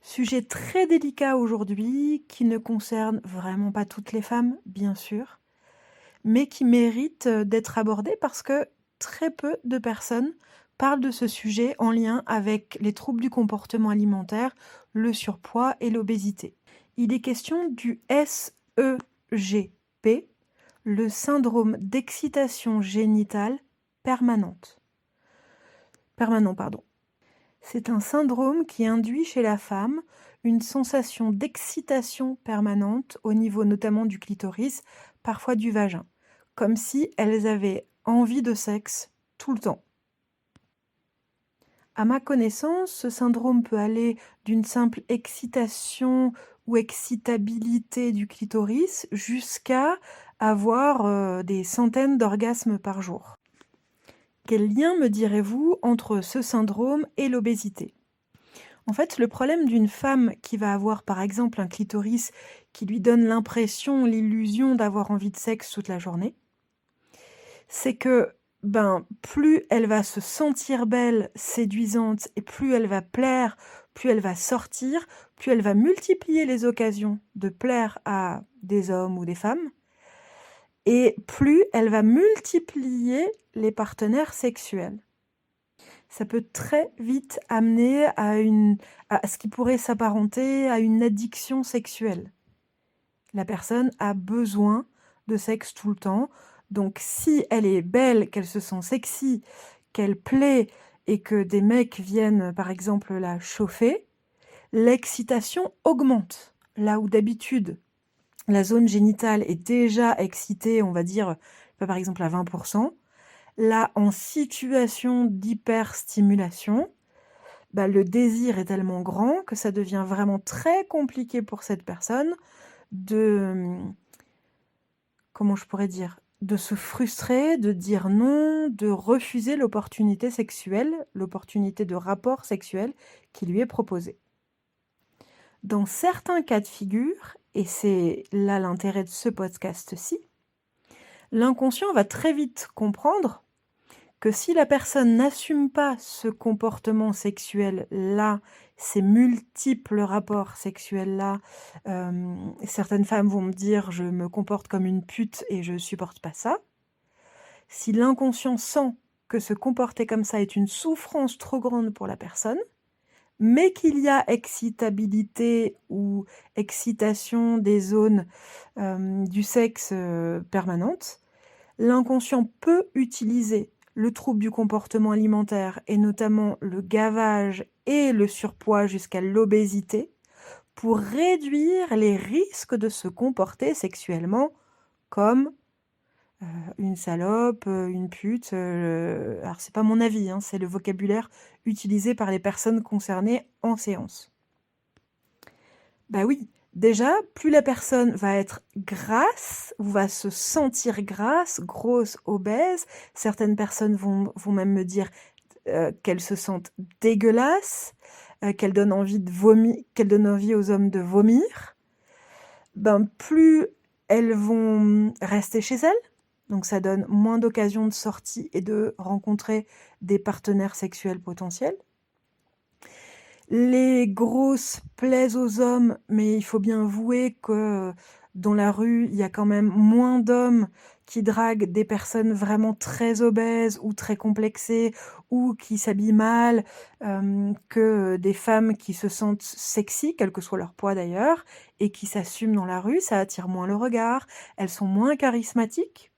Sujet très délicat aujourd'hui, qui ne concerne vraiment pas toutes les femmes, bien sûr, mais qui mérite, d'être abordé parce que très peu de personnes parlent de ce sujet en lien avec les troubles du comportement alimentaire, le surpoids et l'obésité. Il est question du SEGP, le syndrome d'excitation génitale permanente permanent, pardon. C'est un syndrome qui induit chez la femme une sensation d'excitation permanente au niveau notamment du clitoris, parfois du vagin, comme si elles avaient envie de sexe tout le temps. À ma connaissance, ce syndrome peut aller d'une simple excitation ou excitabilité du clitoris jusqu'à avoir des centaines d'orgasmes par jour. Quel lien me direz-vous entre ce syndrome et l'obésité? En fait, le problème d'une femme qui va avoir, par exemple, un clitoris qui lui donne l'impression, l'illusion d'avoir envie de sexe toute la journée, c'est que, plus elle va se sentir belle, séduisante et plus elle va plaire, plus elle va sortir, plus elle va multiplier les occasions de plaire à des hommes ou des femmes et plus elle va multiplier les partenaires sexuels. Ça peut très vite amener à ce qui pourrait s'apparenter à une addiction sexuelle. La personne a besoin de sexe tout le temps, donc si elle est belle, qu'elle se sent sexy, qu'elle plaît et que des mecs viennent, par exemple, la chauffer, l'excitation augmente. Là où d'habitude, la zone génitale est déjà excitée, on va dire, par exemple à 20. Là, en situation d'hyperstimulation, le désir est tellement grand que ça devient vraiment très compliqué pour cette personne de, comment je pourrais dire? De se frustrer, de dire non, de refuser l'opportunité sexuelle, l'opportunité de rapport sexuel qui lui est proposée. Dans certains cas de figure, et c'est là l'intérêt de ce podcast-ci, l'inconscient va très vite comprendre que si la personne n'assume pas ce comportement sexuel-là, ces multiples rapports sexuels-là, certaines femmes vont me dire: «Je me comporte comme une pute et je supporte pas ça». Si l'inconscient sent que se comporter comme ça est une souffrance trop grande pour la personne, mais qu'il y a excitabilité ou excitation des zones, du sexe, permanente, l'inconscient peut utiliser le trouble du comportement alimentaire et notamment le gavage et le surpoids jusqu'à l'obésité pour réduire les risques de se comporter sexuellement comme, une salope, une pute, alors c'est pas mon avis, hein, c'est le vocabulaire utilisé par les personnes concernées en séance. Bah oui, déjà, plus la personne va être grasse ou va se sentir grasse, grosse, obèse, certaines personnes vont même me dire, qu'elles se sentent dégueulasses, qu'elles donnent envie qu'elles donnent envie aux hommes de vomir. Plus elles vont rester chez elles, donc ça donne moins d'occasions de sortie et de rencontrer des partenaires sexuels potentiels. Les grosses plaisent aux hommes, mais il faut bien avouer que, dans la rue, il y a quand même moins d'hommes qui draguent des personnes vraiment très obèses ou très complexées ou qui s'habillent mal, que des femmes qui se sentent sexy, quel que soit leur poids d'ailleurs, et qui s'assument dans la rue. Ça attire moins le regard, elles sont moins charismatiques,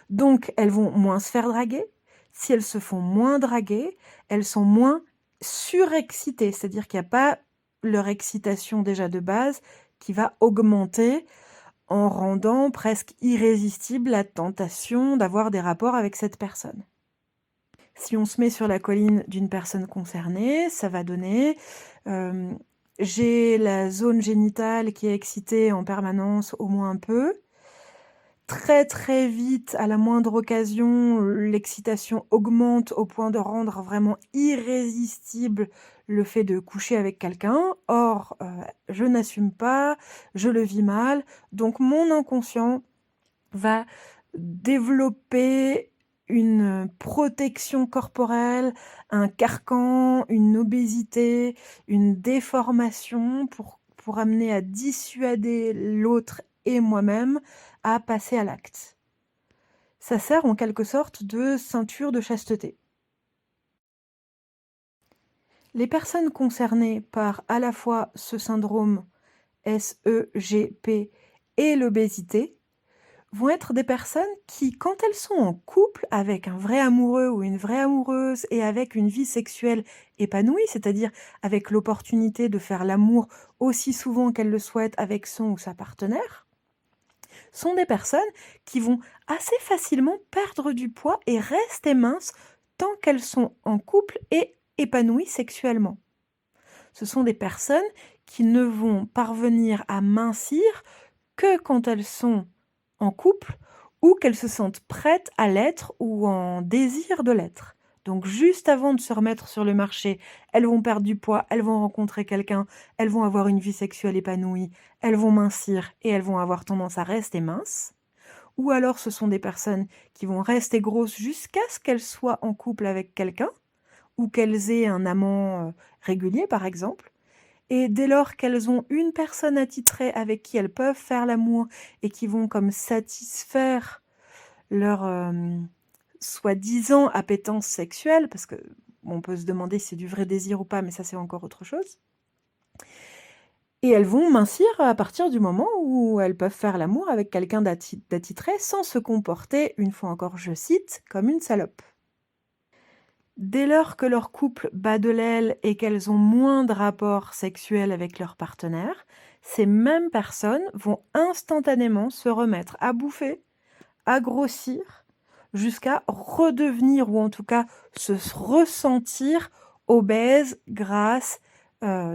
donc elles vont moins se faire draguer. Si elles se font moins draguer, elles sont moins surexcitées, c'est-à-dire qu'il y a pas leur excitation déjà de base qui va augmenter en rendant presque irrésistible la tentation d'avoir des rapports avec cette personne. Si on se met sur la colline d'une personne concernée, ça va donner, j'ai la zone génitale qui est excitée en permanence, au moins un peu. Très, très vite, à la moindre occasion, l'excitation augmente au point de rendre vraiment irrésistible le fait de coucher avec quelqu'un. Or, je n'assume pas, je le vis mal, donc mon inconscient va développer une protection corporelle, un carcan, une obésité, une déformation pour amener à dissuader l'autre et moi-même à passer à l'acte. Ça sert en quelque sorte de ceinture de chasteté. Les personnes concernées par à la fois ce syndrome SEGP et l'obésité vont être des personnes qui, quand elles sont en couple avec un vrai amoureux ou une vraie amoureuse et avec une vie sexuelle épanouie, c'est-à-dire avec l'opportunité de faire l'amour aussi souvent qu'elles le souhaitent avec son ou sa partenaire, sont des personnes qui vont assez facilement perdre du poids et rester minces tant qu'elles sont en couple et épanouies sexuellement. Ce sont des personnes qui ne vont parvenir à mincir que quand elles sont en couple ou qu'elles se sentent prêtes à l'être ou en désir de l'être. Donc juste avant de se remettre sur le marché, elles vont perdre du poids, elles vont rencontrer quelqu'un, elles vont avoir une vie sexuelle épanouie, elles vont mincir et elles vont avoir tendance à rester minces. Ou alors ce sont des personnes qui vont rester grosses jusqu'à ce qu'elles soient en couple avec quelqu'un ou qu'elles aient un amant régulier par exemple. Et dès lors qu'elles ont une personne attitrée avec qui elles peuvent faire l'amour et qui vont comme satisfaire leur soi-disant appétence sexuelle, parce que on peut se demander si c'est du vrai désir ou pas, mais ça c'est encore autre chose. Et elles vont mincir à partir du moment où elles peuvent faire l'amour avec quelqu'un d'attitré sans se comporter, une fois encore je cite, comme une salope. Dès lors que leur couple bat de l'aile et qu'elles ont moins de rapports sexuels avec leur partenaire, ces mêmes personnes vont instantanément se remettre à bouffer, à grossir, jusqu'à redevenir ou en tout cas se ressentir obèses, grasses,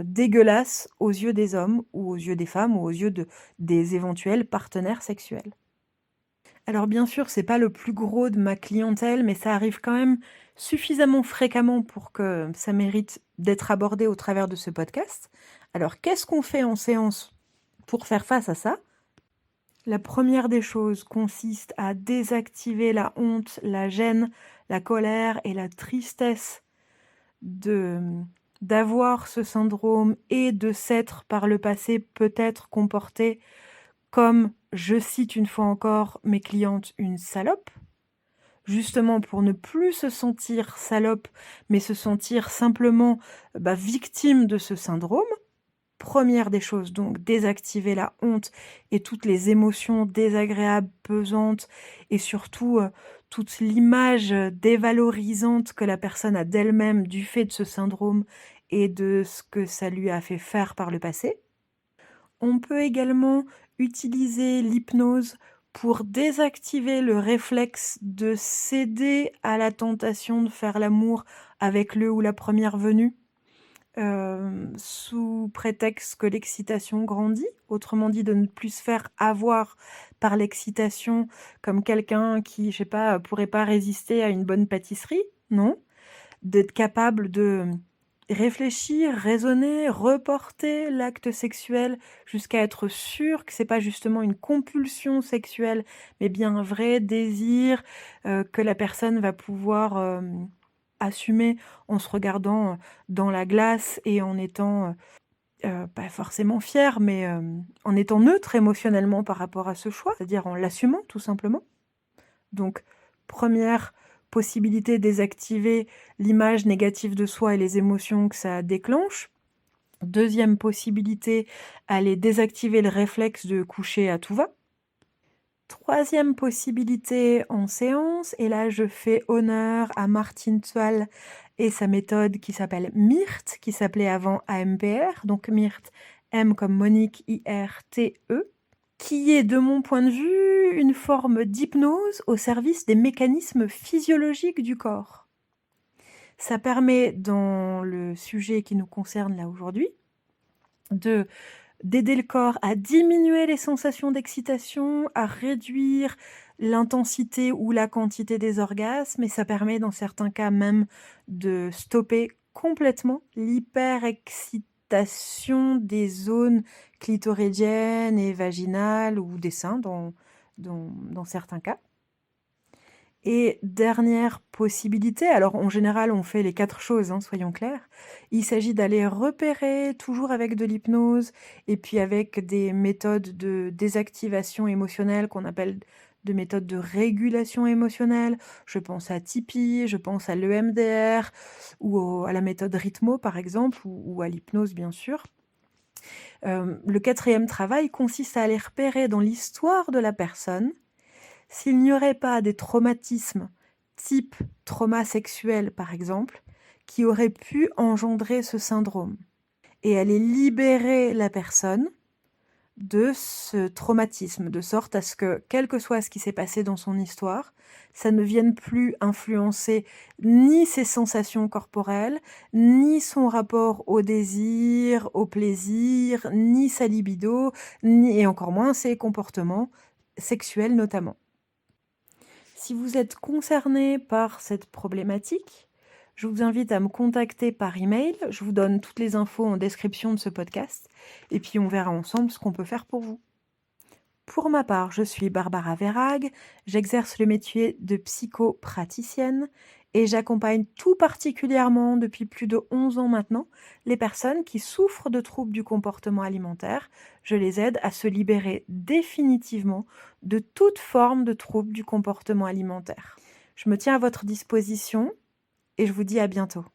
dégueulasses aux yeux des hommes ou aux yeux des femmes ou aux yeux des éventuels partenaires sexuels. Alors bien sûr, c'est pas le plus gros de ma clientèle, mais ça arrive quand même suffisamment fréquemment pour que ça mérite d'être abordé au travers de ce podcast. Alors qu'est-ce qu'on fait en séance pour faire face à ça? La première des choses consiste à désactiver la honte, la gêne, la colère et la tristesse de d'avoir ce syndrome et de s'être par le passé peut-être comporté comme, je cite une fois encore mes clientes, une salope, justement pour ne plus se sentir salope, mais se sentir simplement victime de ce syndrome. Première des choses, donc désactiver la honte et toutes les émotions désagréables, pesantes et surtout toute l'image dévalorisante que la personne a d'elle-même du fait de ce syndrome et de ce que ça lui a fait faire par le passé. On peut également utiliser l'hypnose pour désactiver le réflexe de céder à la tentation de faire l'amour avec le ou la première venue, sous prétexte que l'excitation grandit. Autrement dit, de ne plus se faire avoir par l'excitation comme quelqu'un qui, je sais pas, pourrait pas résister à une bonne pâtisserie, non. D'être capable de réfléchir, raisonner, reporter l'acte sexuel jusqu'à être sûr que c'est pas justement une compulsion sexuelle, mais bien un vrai désir, que la personne va pouvoir, assumer en se regardant, dans la glace et en étant, pas forcément fière, mais, en étant neutre émotionnellement par rapport à ce choix, c'est-à-dire en l'assumant tout simplement. Donc, première possibilité, désactiver l'image négative de soi et les émotions que ça déclenche. Deuxième possibilité, aller désactiver le réflexe de coucher à tout va. Troisième possibilité en séance, et là je fais honneur à Martin Twaal et sa méthode qui s'appelle MIRT, qui s'appelait avant AMPR, donc MIRT, M comme Monique, IRTE, qui est de mon point de vue une forme d'hypnose au service des mécanismes physiologiques du corps. Ça permet, dans le sujet qui nous concerne là aujourd'hui, d'aider le corps à diminuer les sensations d'excitation, à réduire l'intensité ou la quantité des orgasmes, et ça permet dans certains cas même de stopper complètement l'hyperexcitation des zones clitoridiennes et vaginales ou des seins dans certains cas. Et dernière possibilité, alors en général on fait les 4 choses, hein, soyons clairs. Il s'agit d'aller repérer, toujours avec de l'hypnose et puis avec des méthodes de désactivation émotionnelle qu'on appelle de méthodes de régulation émotionnelle. Je pense à Tipeee, je pense à l'EMDR ou à la méthode Ritmo par exemple ou à l'hypnose bien sûr. Le 4e travail consiste à aller repérer dans l'histoire de la personne s'il n'y aurait pas des traumatismes, type trauma sexuel par exemple, qui auraient pu engendrer ce syndrome et aller libérer la personne de ce traumatisme, de sorte à ce que, quel que soit ce qui s'est passé dans son histoire, ça ne vienne plus influencer ni ses sensations corporelles, ni son rapport au désir, au plaisir, ni sa libido, ni et encore moins ses comportements sexuels notamment. Si vous êtes concerné par cette problématique, je vous invite à me contacter par email. Je vous donne toutes les infos en description de ce podcast et puis on verra ensemble ce qu'on peut faire pour vous. Pour ma part, je suis Barbara Verhaeghe, j'exerce le métier de psychopraticienne et j'accompagne tout particulièrement depuis plus de 11 ans maintenant les personnes qui souffrent de troubles du comportement alimentaire. Je les aide à se libérer définitivement de toute forme de trouble du comportement alimentaire. Je me tiens à votre disposition et je vous dis à bientôt.